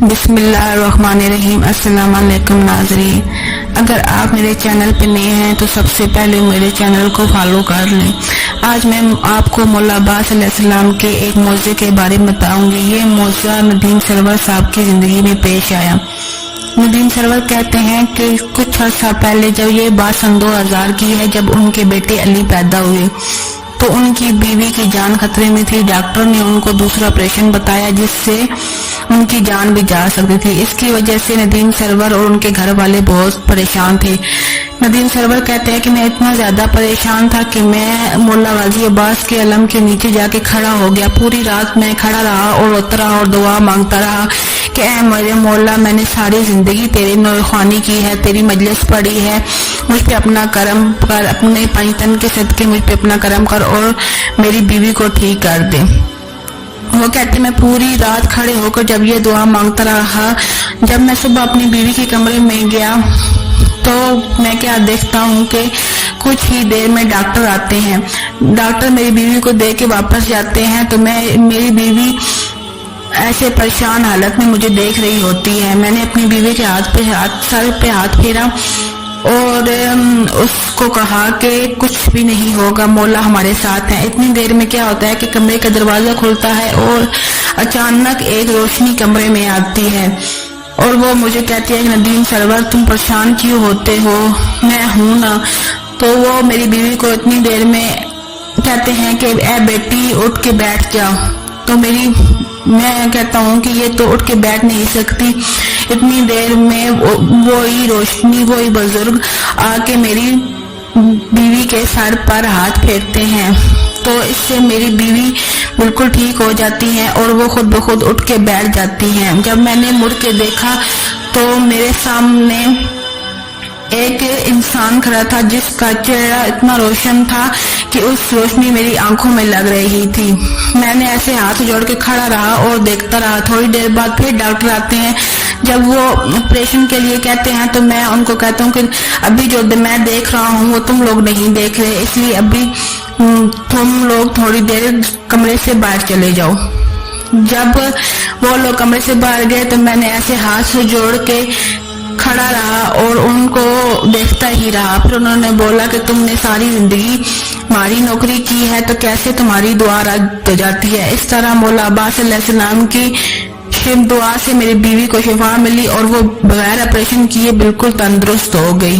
بسم اللہ الرحمن الرحیم۔ السلام علیکم ناظرین، اگر آپ میرے چینل پہ نئے ہیں تو سب سے پہلے میرے چینل کو فالو کر لیں۔ آج میں آپ کو مولا عباس علیہ السلام کے ایک موضوع کے بارے میں بتاؤں گی۔ یہ موضوع ندیم سرور صاحب کی زندگی میں پیش آیا۔ ندیم سرور کہتے ہیں کہ کچھ عرصہ پہلے جب یہ بات سن 2000 کی ہے، جب ان کے بیٹے علی پیدا ہوئے تو ان کی بیوی کی جان خطرے میں تھی۔ ڈاکٹر نے ان کو دوسرا آپریشن بتایا جس سے ان کی جان بھی جا سکتی تھی۔ اس کی وجہ سے ندیم سرور اور ان کے گھر والے بہت پریشان تھے۔ ندیم سرور کہتے ہیں کہ میں اتنا زیادہ پریشان تھا کہ میں مولا غازی عباس کے علم کے نیچے جا کے کھڑا ہو گیا۔ پوری رات میں کھڑا رہا اور روتا رہا اور دعا مانگتا رہا کہ اے میرے مولا، میں نے ساری زندگی تیری نورخوانی کی ہے، تیری مجلس پڑھی ہے، مجھ پہ اپنا کرم کر، اپنے پنجتن کے صدقے مجھ پہ اپنا کرم کر اور میری بیوی کو ٹھیک کر دے۔ وہ کہتے میں پوری رات کھڑے ہو کر جب یہ دعا مانگتا رہا، جب میں صبح اپنی بیوی کے کمرے میں گیا تو میں کیا دیکھتا ہوں کہ کچھ ہی دیر میں ڈاکٹر آتے ہیں۔ ڈاکٹر میری بیوی کو دے کے واپس جاتے ہیں تو میری بیوی ایسے پریشان حالت میں مجھے دیکھ رہی ہوتی ہے۔ میں نے اپنی بیوی کے سر پہ ہاتھ پھیرا اور اس کو کہا کہ کچھ بھی نہیں ہوگا، مولا ہمارے ساتھ ہیں۔ اتنی دیر میں کیا ہوتا ہے کہ کمرے کا دروازہ کھلتا ہے اور اچانک ایک روشنی کمرے میں آتی ہے اور وہ مجھے کہتی ہے کہ ندیم سرور تم پریشان کیوں ہوتے ہو، میں ہوں نا۔ تو وہ میری بیوی کو اتنی دیر میں کہتے ہیں کہ اے بیٹی اٹھ کے بیٹھ جا، تو میں کہتا ہوں کہ یہ تو اٹھ کے بیٹھ نہیں سکتی۔ اتنی دیر میں وہی روشنی، وہی بزرگ آ کے میری بیوی کے سر پر ہاتھ پھیرتے ہیں تو اس سے میری بیوی بالکل ٹھیک ہو جاتی ہیں اور وہ خود بخود اٹھ کے بیٹھ جاتی ہیں۔ جب میں نے مڑ کے دیکھا تو میرے سامنے ایک انسان کھڑا تھا جس کا چہرہ اتنا روشن تھا کہ اس روشنی میری آنکھوں میں لگ رہی تھی۔ میں نے ایسے ہاتھ جوڑ کے کھڑا رہا اور دیکھتا رہا۔ تھوڑی دیر بعد پھر ڈاکٹر آتے ہیں۔ جب وہ آپریشن کے لیے کہتے ہیں تو میں ان کو کہتا ہوں کہ ابھی جو میں دیکھ رہا ہوں وہ تم لوگ نہیں دیکھ رہے، اس لیے ابھی تم لوگ تھوڑی دیر کمرے سے باہر چلے جاؤ۔ جب وہ لوگ کمرے سے باہر گئے تو میں نے ایسے ہاتھ سے جوڑ کے کھڑا رہا اور ان کو دیکھتا ہی رہا۔ پھر انہوں نے بولا کہ تم نے ساری زندگی ہماری نوکری کی ہے تو کیسے تمہاری دعا رد ہو جاتی ہے۔ اس طرح مولا عباس علیہ السلام کی دعا سے میری بیوی کو شفا ملی اور وہ بغیر آپریشن کیے بالکل تندرست ہو گئی۔